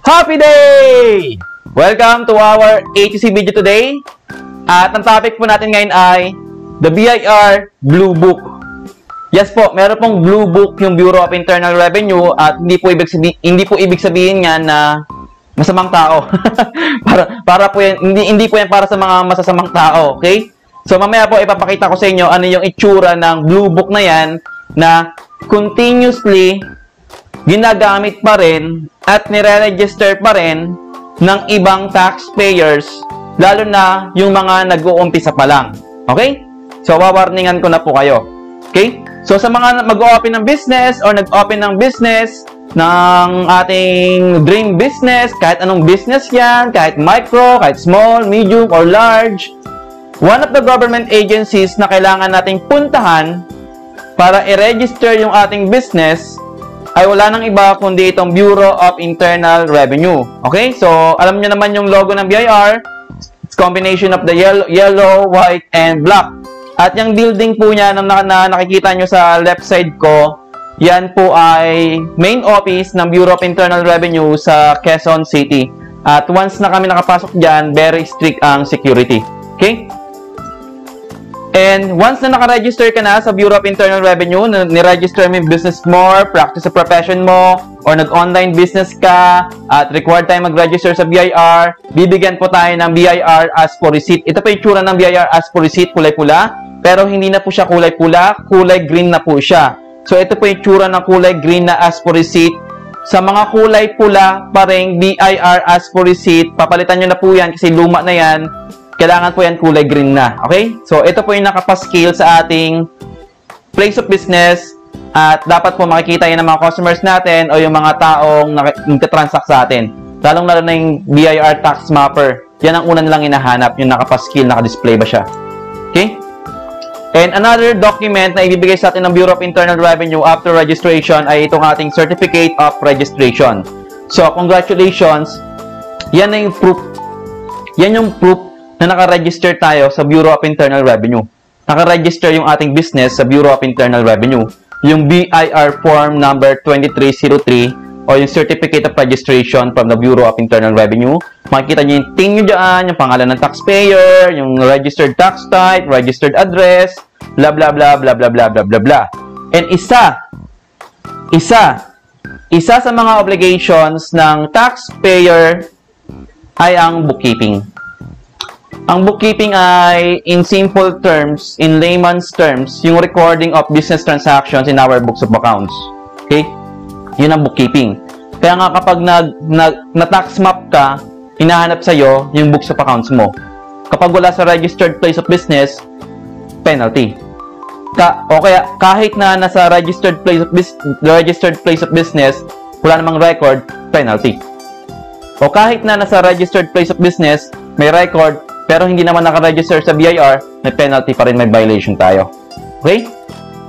Happy day! Welcome to our ATC video today. At ang topic po natin ngayon ay the BIR Blue Book. Yes po, meron pong Blue Book yung Bureau of Internal Revenue at hindi po ibig sabihin yan na masamang tao. para po yan, hindi po yan para sa mga masasamang tao, okay? So mamaya po ipapakita ko sa inyo ano yung itsura ng Blue Book na yan na continuously ginagamit pa rin at nire-register pa rin ng ibang taxpayers, lalo na yung mga nag-uumpisa pa lang. Okay? So, wawarningan ko na po kayo. Okay? So, sa mga mag-open ng business or nag-open ng business ng ating dream business, kahit anong business yan, kahit micro, kahit small, medium, or large, one of the government agencies na kailangan nating puntahan para i-register yung ating business ay wala nang iba kundi itong Bureau of Internal Revenue. Okay? So, alam niyo naman yung logo ng BIR. It's combination of the yellow, white, and black. At yung building po niya na nakikita nyo sa left side ko, yan po ay main office ng Bureau of Internal Revenue sa Quezon City. At once na kami nakapasok dyan, very strict ang security. Okay? And once na nakaregister ka na sa Bureau of Internal Revenue, niregister mo yung business mo, practice sa profession mo, or nag-online business ka, at required tayo mag-register sa BIR, bibigyan po tayo ng BIR as for receipt. Ito po yung tsura ng BIR as for receipt, kulay pula, pero hindi na po siya kulay pula, kulay green na po siya. So ito po yung tsura ng kulay green na as for receipt. Sa mga kulay pula pa rin BIR as for receipt, papalitan nyo na po yan kasi luma na yan. Kailangan po yan kulay green na. Okay? So, ito po yung nakapaskil sa ating place of business at dapat po makikita yan ng mga customers natin o yung mga taong nagtatransact sa atin. Lalong-lalo na yung BIR tax mapper. Yan ang una nilang hinahanap, yung nakapaskil, nakadisplay ba siya. Okay? And another document na ibibigay sa atin ng Bureau of Internal Revenue after registration ay itong ating Certificate of Registration. So, congratulations. Yan na yung proof. Yan yung proof na naka-register tayo sa Bureau of Internal Revenue. Naka-register yung ating business sa Bureau of Internal Revenue. Yung BIR Form number 2303 o yung Certificate of Registration from the Bureau of Internal Revenue. Makikita nyo yung TIN nyo dyan, yung pangalan ng taxpayer, yung registered tax type, registered address, blah blah blah blah blah blah blah blah blah. And isa sa mga obligations ng taxpayer ay ang bookkeeping. Ang bookkeeping ay, in simple terms, in layman's terms, yung recording of business transactions in our books of accounts. Okay? Yun ang bookkeeping. Kaya nga kapag na-tax map ka, hinahanap sa'yo yung books of accounts mo. Kapag wala sa registered place of business, penalty. O kaya, kahit na nasa registered place of business, wala namang record, penalty. O kahit na nasa registered place of business, may record, pero hindi naman naka-register sa BIR, may penalty pa rin, may violation tayo. Okay?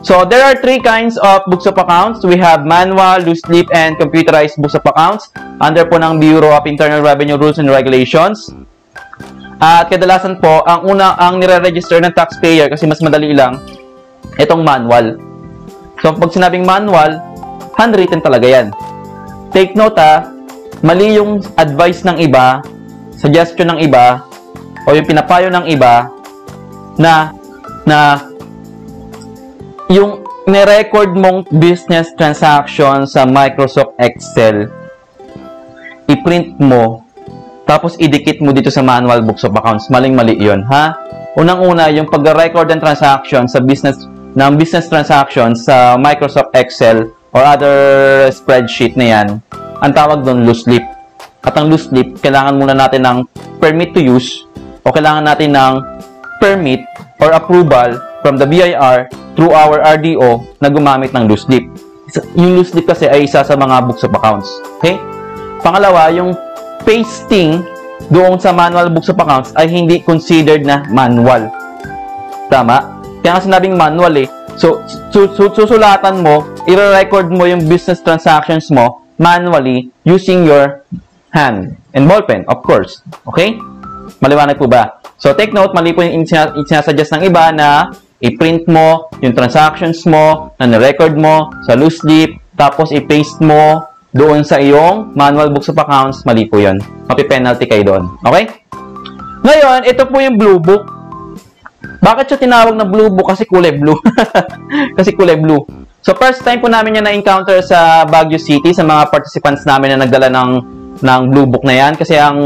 So, there are three kinds of books of accounts. We have manual, loose leaf, and computerized books of accounts under po ng Bureau of Internal Revenue Rules and Regulations. At kadalasan po, ang nire-register ng taxpayer, kasi mas madali lang, itong manual. So, pag sinabing manual, handwritten talaga yan. Take note mali yung advice ng iba, suggestion ng iba, o yung pinapayo ng iba na yung ni-record mong business transaction sa Microsoft Excel, i-print mo, tapos idikit mo dito sa manual books of accounts. Maling-mali yun, ha? Unang-una, yung pag-record ng transaction sa business transaction sa Microsoft Excel or other spreadsheet na yan, ang tawag doon loose leaf. At ang loose leaf, kailangan muna natin ng permit to use o kailangan natin ng permit or approval from the BIR through our RDO na gumamit ng loose leaf. Yung loose leaf kasi ay isa sa mga books of accounts. Okay? Pangalawa, yung pasting doon sa manual books of accounts ay hindi considered na manual. Tama? Kaya nga sinabing manual eh. So, susulatan mo, i-record mo yung business transactions mo manually using your hand and ballpen, of course. Okay? Maliwanag po ba? So, take note, mali po yung sinasuggest ng iba na i-print mo yung transactions mo na nirecord mo sa loose leaf, tapos i-paste mo doon sa iyong manual books of accounts, mali po yun. Mapipenalty kayo doon. Okay? Ngayon, ito po yung Blue Book. Bakit siya tinawag na Blue Book? Kasi kulay blue. Kasi kulay blue. So, first time po namin yan na-encounter sa Baguio City, sa mga participants namin na nagdala ng Blue Book na yan. Kasi ang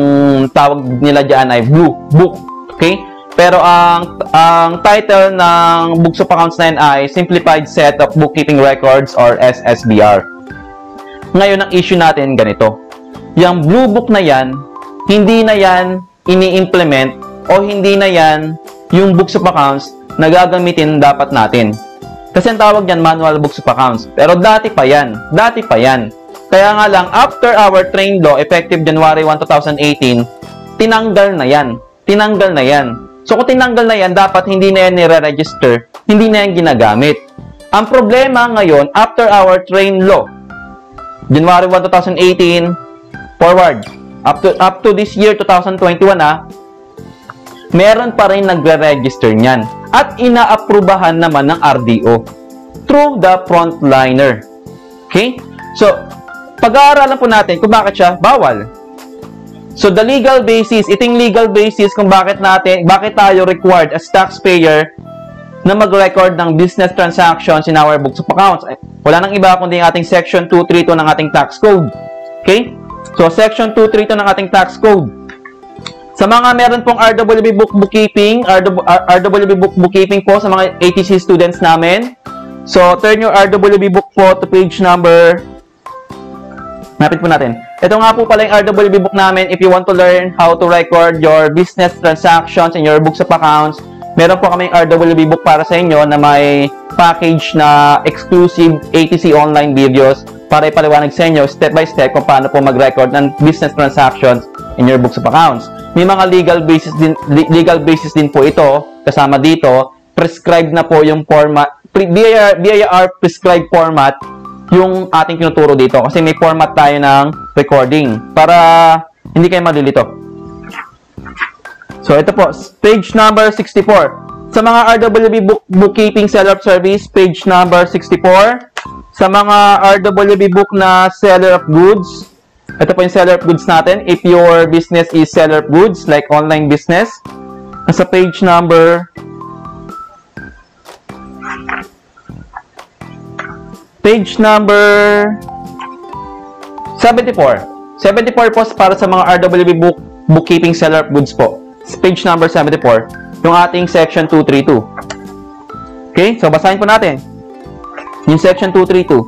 tawag nila dyan ay Blue Book. Okay? Pero ang title ng Books of Accounts na yan ay Simplified Set of Bookkeeping Records or SSBR. Ngayon, ang issue natin ganito. Yung Blue Book na yan, hindi na yan ini-implement o hindi na yan yung Books of Accounts na gagamitin dapat natin. Kasi ang tawag yan, Manual Books of Accounts. Pero dati pa yan. Dati pa yan. Kaya nga lang, after our trained law, effective January 1, 2018, tinanggal na yan. Tinanggal na yan. So, kung tinanggal na yan, dapat hindi na yan nire-register, hindi na yan ginagamit. Ang problema ngayon, after our trained law, January 1, 2018, forward, up to this year, 2021, meron pa rin nagre-register niyan. At inaaprubahan naman ng RDO through the frontliner. Okay? So, pag-aaralan po natin kung bakit siya bawal. So, the legal basis, iting legal basis kung bakit tayo required as taxpayer na mag-record ng business transactions in our books of accounts. Wala nang iba kundi ang ating Section 232 ng ating tax code. Okay? So, Section 232 ng ating tax code. Sa mga meron pong RWB bookkeeping, RWB bookkeeping po sa mga ATC students namin. So, turn your RWB book po to page number. Napit po natin. Ito nga po pala yung RWB book namin. If you want to learn how to record your business transactions in your books of accounts, meron po kaming RWB book para sa inyo na may package na exclusive ATC online videos para ipaliwanag sa inyo step by step kung paano po mag-record ng business transactions in your books of accounts. May mga legal basis din po ito kasama dito. Prescribed na po yung format, BIR prescribed format yung ating tinuturo dito kasi may format tayo ng recording para hindi kayo malilito. So, ito po, page number 64. Sa mga RWB bookkeeping seller of service, page number 64. Sa mga RWB book na seller of goods, ito po yung seller of goods natin. If your business is seller of goods, like online business, sa page number 74. 74 po para sa mga RWB bookkeeping seller of goods po. Page number 74, yung ating section 232. Okay? So, basahin po natin. Yung section 232.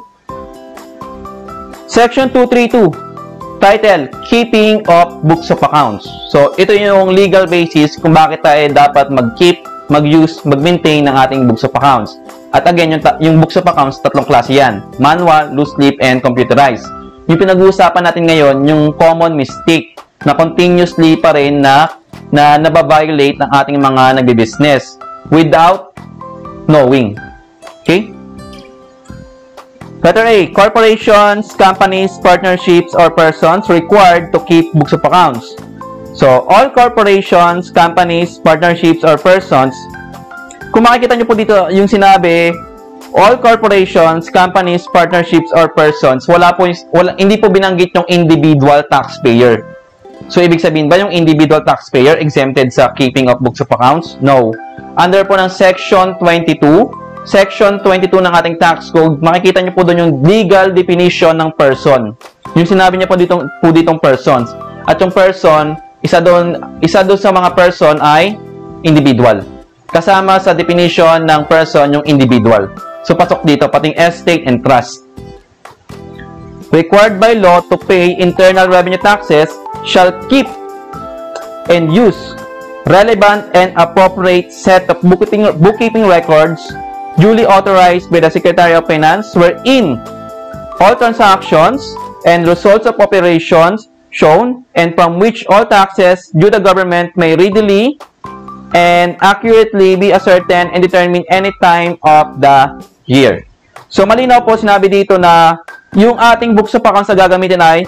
Section 232, title, Keeping of Books of Accounts. So, ito yung legal basis kung bakit tayo dapat mag-keep, mag-use, mag-maintain ng ating books of accounts. At again, yung books of accounts, tatlong klase yan. Manual, loose leaf, and computerized. Yung pinag-uusapan natin ngayon, yung common mistake na continuously pa rin na nababiolate ng ating mga nagbi-business without knowing. Okay? Letter A, corporations, companies, partnerships, or persons required to keep books of accounts. So, all corporations, companies, partnerships, or persons. Kung makikita nyo po dito yung sinabi, all corporations, companies, partnerships, or persons, hindi po binanggit yung individual taxpayer. So, ibig sabihin ba yung individual taxpayer exempted sa keeping of books of accounts? No. Under po ng Section 22, Section 22 ng ating tax code, makikita nyo po doon yung legal definition ng person. Yung sinabi niya po ditong persons. At yung person, isa doon sa mga person ay individual. Kasama sa definition ng person yung individual. So, pasok dito, pating estate and trust. Required by law to pay internal revenue taxes shall keep and use relevant and appropriate set of bookkeeping records duly authorized by the Secretary of Finance wherein all transactions and results of operations shown and from which all taxes due the government may readily and accurately be ascertained and determined any time of the year. So, malinaw po sinabi dito na yung ating books of accounts na gagamitin ay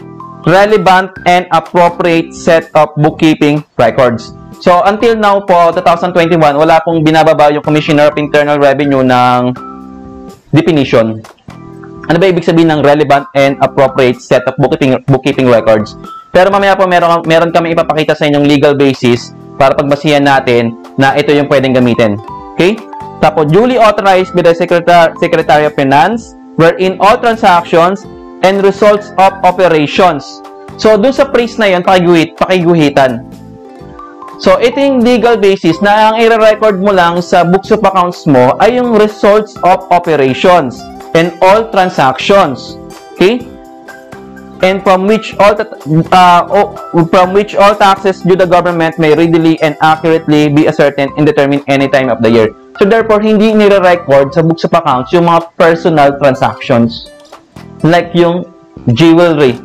relevant and appropriate set of bookkeeping records. So, until now po, 2021, wala pong binababa yung Commissioner of Internal Revenue ng definition. Ano ba ibig sabihin ng relevant and appropriate set of bookkeeping records? Pero mamaya po meron kami ipapakita sa inyong legal basis para pagbasihan natin na ito yung pwedeng gamitin. Okay? Tapos, duly authorized by the Secretary of Finance, wherein all transactions and results of operations. So, dun sa phrase na yun, pakiguhitan. So, ito yung legal basis na ang i-record mo lang sa books of accounts mo ay yung results of operations and all transactions. Okay? And from which all taxes due the government may readily and accurately be ascertained and determined any time of the year. So, therefore, hindi nire-record sa books of accounts yung mga personal transactions. Like yung jewelry.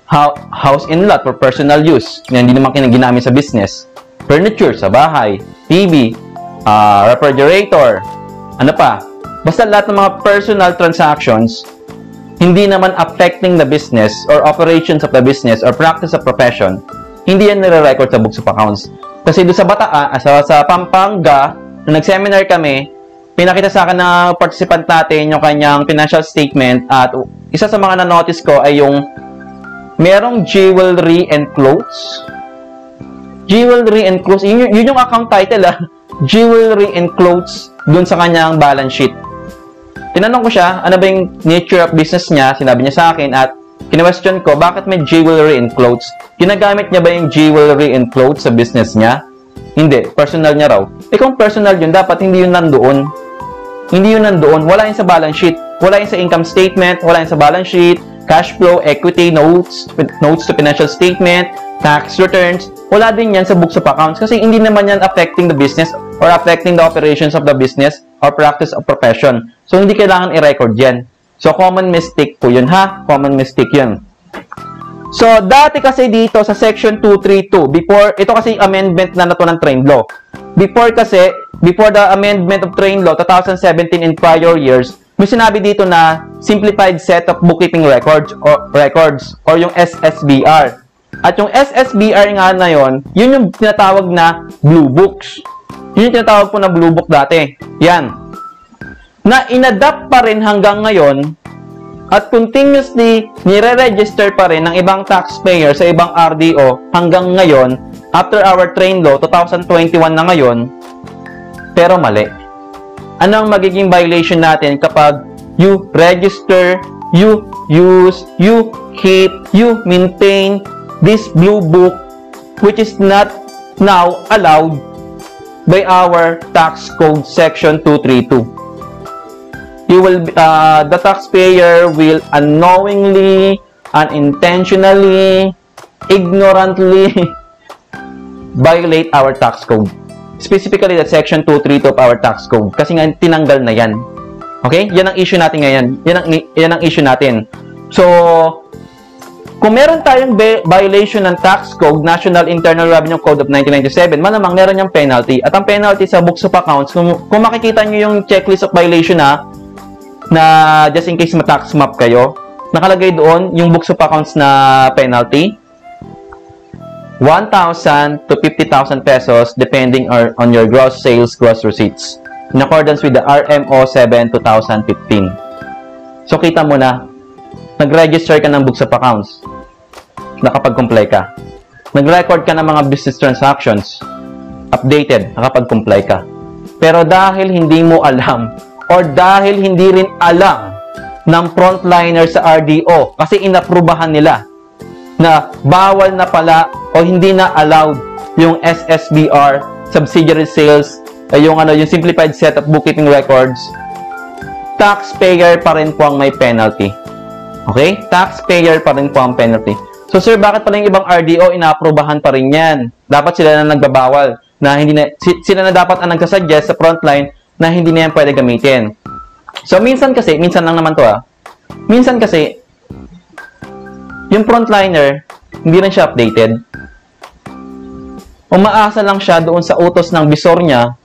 House and lot for personal use. Yan, hindi naman ginamit sa business. Furniture sa bahay. TV. Refrigerator. Ano pa? Basta lahat ng mga personal transactions, hindi naman affecting the business or operations of the business or practice of profession, hindi yan nire-record sa books of accounts. Kasi doon sa Pampanga, nung nag-seminar kami, pinakita sa akin na participant natin yung kanyang financial statement at isa sa mga na-notice ko ay yung merong jewelry and clothes. Jewelry and clothes. Yun yung account title, Jewelry and clothes dun sa kanyang balance sheet. Tinanong ko siya, ano ba yung nature of business niya? Sinabi niya sa akin at kinwestiyon ko, bakit may jewelry and clothes? Ginagamit niya ba yung jewelry and clothes sa business niya? Hindi. Personal niya raw. Kung personal yun, dapat hindi yun nandoon. Hindi yun nandoon. Wala yun sa balance sheet. Wala yun sa income statement. Wala yun sa balance sheet. Cash flow, equity, notes to financial statement, tax returns, wala din yan sa books of accounts kasi hindi naman yan affecting the business or affecting the operations of the business or practice of profession. So, hindi kailangan i-record yan. So, common mistake po yun, ha? Common mistake yun. So, dati kasi dito sa Section 232, ito kasi amendment na nato ng Train Law. Before the amendment of Train Law, 2017 and prior years, may sinabi dito na simplified set of bookkeeping records or yung SSBR. At yung SSBR nga na yun yung tinatawag na Blue Books. Yun yung tinatawag po na Blue Book dati. Yan. Na inadapt pa rin hanggang ngayon at continuously nire-register pa rin ng ibang taxpayer sa ibang RDO hanggang ngayon after our Train Law 2021 na ngayon, pero mali. Ano ang magiging violation natin kapag you register, you use, you keep, you maintain this Blue Book which is not now allowed by our tax code section 232. The taxpayer will unknowingly, unintentionally, ignorantly violate our tax code. Specifically, that section 232 of our tax code. Kasi nga, tinanggal na yan. Okay? Yan ang issue natin ngayon. Yan ang issue natin. So, kung meron tayong violation ng tax code, National Internal Revenue Code of 1997, malamang meron yung penalty. At ang penalty sa books of accounts, kung makikita nyo yung checklist of violation na just in case ma-tax map kayo, nakalagay doon yung books of accounts na penalty. 1,000 to 50,000 pesos depending on your gross sales, gross receipts in accordance with the RMO 7/2015. So, kita mo na, nag-register ka ng books of accounts. Nakapag-comply ka. Nag-record ka ng mga business transactions. Updated. Nakapag-comply ka. Pero dahil hindi mo alam or dahil hindi rin alam ng frontliner sa RDO kasi inaprubahan nila na bawal na pala o hindi na allowed yung SSBR, subsidiary sales, yung simplified set of bookkeeping records, taxpayer pa rin po ang may penalty. Okay? Taxpayer pa rin po ang penalty. So, sir, bakit pala yung ibang RDO inaaprobahan pa rin yan? Dapat sila na nagbabawal na sila na dapat ang nagsasuggest sa frontline na hindi na yan pwede gamitin. So, minsan lang naman to minsan kasi, yung frontliner, hindi rin siya updated. Umaasa lang siya doon sa utos ng bisor niya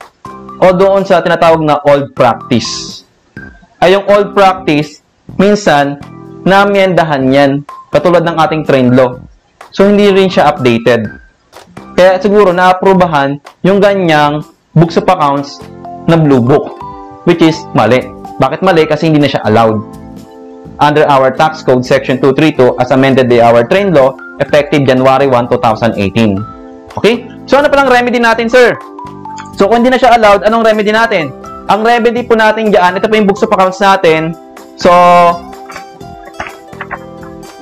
o doon sa tinatawag na old practice. Ay, yung old practice, minsan, naamyendahan yan. Katulad ng ating Train Law. So, hindi rin siya updated. Kaya siguro, naaprubahan yung ganyang books of accounts na Blue Book. Which is mali. Bakit mali? Kasi hindi na siya allowed. Under our tax code section 232 as amended by our train law effective January 1, 2018. Okay? So ano palang remedy natin, sir? So kung hindi na siya allowed, anong remedy natin? Ang remedy po natin diyan, ito po yung books of accounts natin. So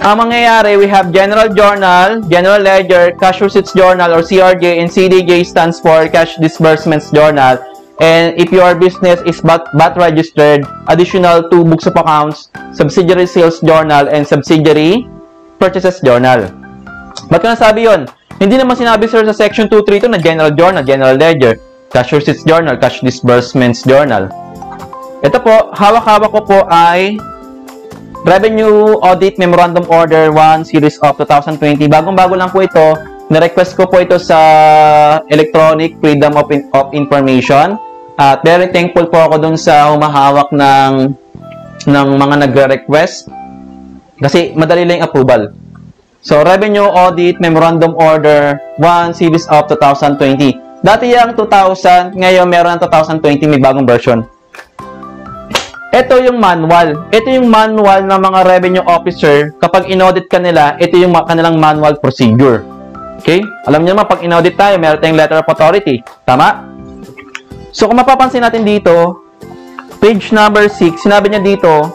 ang mangyayari, we have General Journal, General Ledger, Cash Receipts Journal or CRJ, and CDJ stands for Cash Disbursements Journal. And if your business is VAT registered, additional 2 books of accounts, subsidiary sales journal, and subsidiary purchases journal. Ba't ko nasabi yun? Hindi naman sinabi, sir, sa section 232 na General Journal, General Ledger, Cash Receipts Journal, Cash Disbursements Journal. Ito po, hawak-hawak ko po ay Revenue Audit Memorandum Order 1 Series of 2020. Bagong-bago lang po ito. Na-request ko po ito sa Electronic Freedom of Information. At very thankful po ako dun sa humahawak ng mga nagre-request. Kasi madali lang yung approval. So, Revenue Audit Memorandum Order 1 Series of 2020. Dati yung 2000, ngayon meron ng 2020, may bagong version. Ito yung manual. Ito yung manual ng mga revenue officer. Kapag in-audit ka nila, ito yung kanilang manual procedure. Okay? Alam niyo naman, pag in-audit tayo, meron tayong letter of authority. Tama? So, kung mapapansin natin dito, page number 6, sinabi niya dito,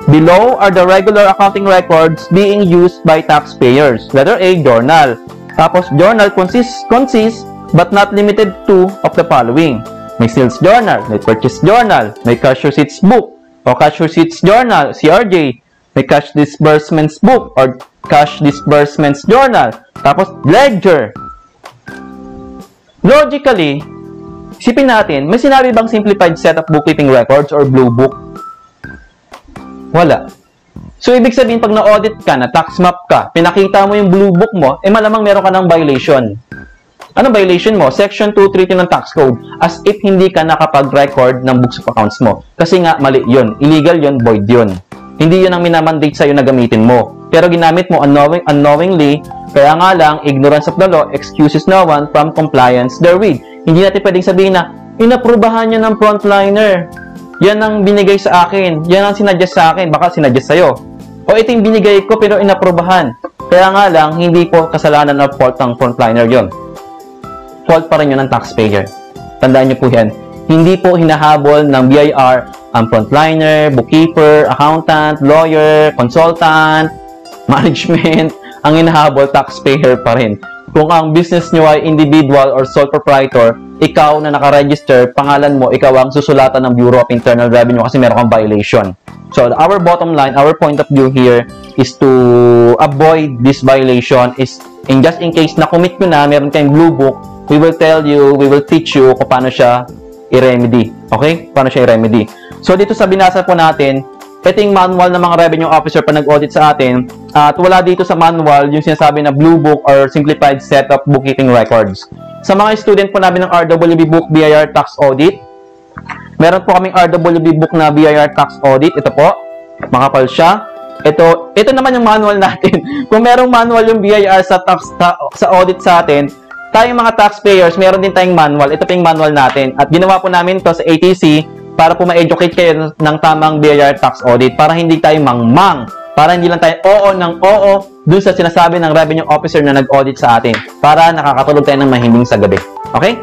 below are the regular accounting records being used by taxpayers. Letter A, journal. Tapos, journal consists but not limited to of the following. May sales journal, may purchase journal, may cash receipts book, o cash receipts journal, CRJ, may cash disbursements book, or cash disbursements journal, tapos ledger. Logically, isipin natin, may sinabi bang simplified set of bookkeeping records or blue book? Wala. So, ibig sabihin, pag na-audit ka, na-tax map ka, pinakita mo yung blue book mo, malamang meron ka ng violation. Anong violation mo? Section 232 ng tax code. As if hindi ka nakapag-record ng books of accounts mo. Kasi nga, mali yun. Illegal yun, void yun. Hindi yun ang minamandate sa'yo na gamitin mo. Pero ginamit mo unknowingly, kaya nga lang, ignorance of the law excuses no one from compliance therewith. Hindi natin pwedeng sabihin na, inaprubahan niya ng frontliner. Yan ang binigay sa akin. Yan ang sinadjust sa akin. Baka sinadjust sa'yo. O ito yung binigay ko pero inaprubahan. Kaya nga lang, hindi po kasalanan of fault ng frontliner yun. Fault pa rin yun ng taxpayer. Tandaan niyo po yan. Hindi po hinahabol ng BIR ang frontliner, bookkeeper, accountant, lawyer, consultant, management. Ang hinahabol, taxpayer pa rin. Kung ang business nyo ay individual or sole proprietor, ikaw na nakaregister, pangalan mo, ikaw ang susulatan ng Bureau of Internal Revenue kasi meron kang violation. So, our bottom line, our point of view here is to avoid this violation is, just in case na commit nyo na, meron kayong blue book, we will tell you, we will teach you kung paano siya i-remedy. Okay? Paano siya i-remedy. So, dito sa binasa po natin, ito yung manual ng mga revenue officer pa nag-audit sa atin. At wala dito sa manual yung sinasabi na blue book or simplified set of bookkeeping records. Sa mga student po namin ng RWB book BIR tax audit, meron po kaming RWB book na BIR tax audit. Ito po, makapal siya. Ito naman yung manual natin. Kung merong manual yung BIR sa audit sa atin, tayong mga taxpayers, meron din tayong manual. Ito po yung manual natin. At ginawa po namin to sa ATC para po ma-educate kayo ng tamang BIR tax audit. Para hindi tayo mangmang. Para hindi lang tayo oo ng oo dun sa sinasabi ng revenue officer na nag-audit sa atin. Para nakakatulog tayo ng mahimbing sa gabi. Okay?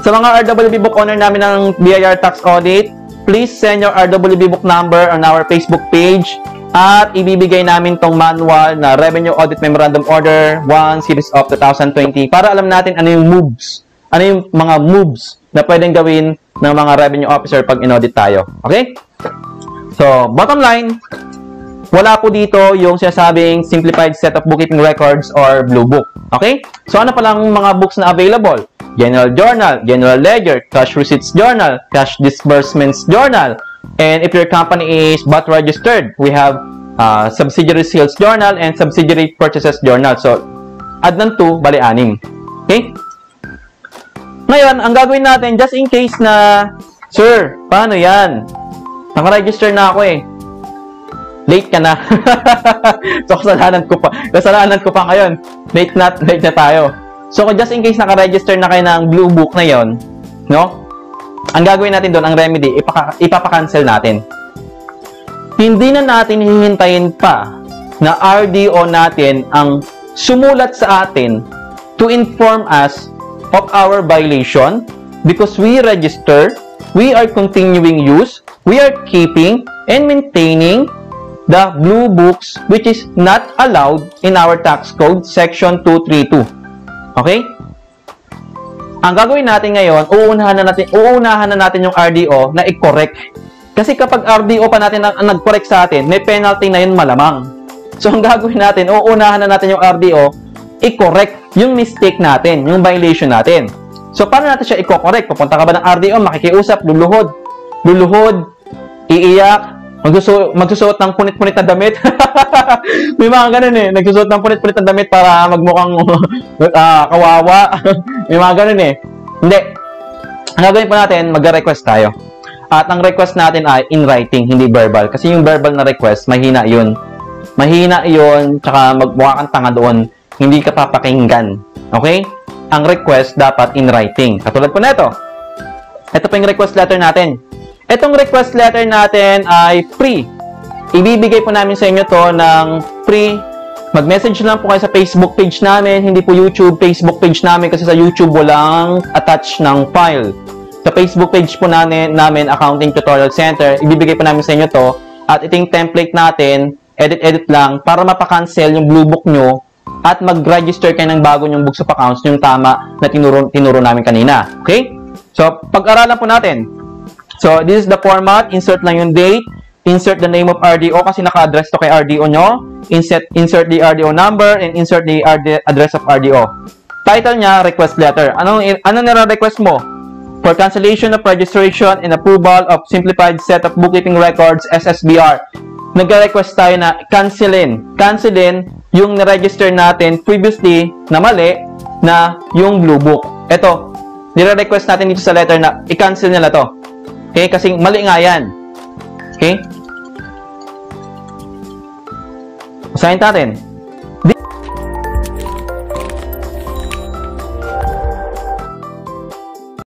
Sa mga RWB book owner namin ng BIR tax audit, please send your RWB book number on our Facebook page. At ibibigay namin tong manual na Revenue Audit Memorandum Order 1 Series of 2020 para alam natin ano yung moves. Ano yung mga moves na pwedeng gawin ng mga revenue officer pag in-audit tayo. Okay? So, bottom line, wala po dito yung sinasabing simplified set of bookkeeping records or blue book. Okay? So, ano palang mga books na available? General Journal, General Ledger, Cash Receipts Journal, Cash Disbursements Journal. And if your company is VAT registered, we have Subsidiary Sales Journal and Subsidiary Purchases Journal. So, add ng 2, bali 6. Okay? Ngayon, ang gagawin natin, just in case na, sir, paano yan? Naka-register na ako eh. Late ka na. So, kasalanan ko pa ngayon. Late na tayo. So, just in case naka-register na kayo ng blue book na yon, no? ang gagawin natin doon, ang remedy, ipapakancel natin. Hindi na natin hihintayin pa na RDO natin ang sumulat sa atin to inform us of our violation because we register, we are continuing use, we are keeping and maintaining the blue books which is not allowed in our tax code section 232. Okay? Ang gagawin natin ngayon, uunahan na natin yung RDO na i-correct. Kasi kapag RDO pa natin ang nag-correct sa atin, may penalty na yun malamang. So, ang gagawin natin, uunahan na natin yung RDO, i-correct yung mistake natin, yung violation natin. So, paano natin siya i-correct? Pupunta ka ba ng RDO, makikiusap, luluhod, iiyak, magsusuot ng punit-punit na damit. May mga ganun eh, nagsusuot ng punit-punit na damit para magmukhang kawawa. May mga ganun eh. Hindi. Ang gagawin po natin, mag-request tayo. At ang request natin ay in writing, hindi verbal. Kasi yung verbal na request, mahina yun. Mahina yun, tsaka magmukha kang tanga doon. Hindi ka papakinggan. Okay? Ang request dapat in writing. Katulad po na ito. Ito po yung request letter natin. Itong request letter natin ay free. Ibibigay po namin sa inyo to ng free. Mag-message lang po kayo sa Facebook page namin. Hindi po YouTube, Facebook page namin kasi sa YouTube walang attach ng file. Sa Facebook page po namin Accounting Tutorial Center, ibibigay po namin sa inyo to. At ito yung template natin, edit lang, para mapakancel yung blue book nyo at mag-register kayo ng bago nyong books of accounts, yung tama na tinuro namin kanina. Okay? So, pag-aralan po natin. So, this is the format. Insert lang yung date. Insert the name of RDO kasi naka-address to kay RDO nyo. Insert the RDO number and insert the address of RDO. Title niya, request letter. Ano nire-request mo? For cancellation of registration and approval of simplified set of bookkeeping records, SSBR. Nag-request tayo na cancelin yung na-register natin previously na mali na yung blue book. Ito, nire-request natin dito sa letter na i-cancel nila to. Okay? Kasi mali nga yan. Okay? Usahin natin.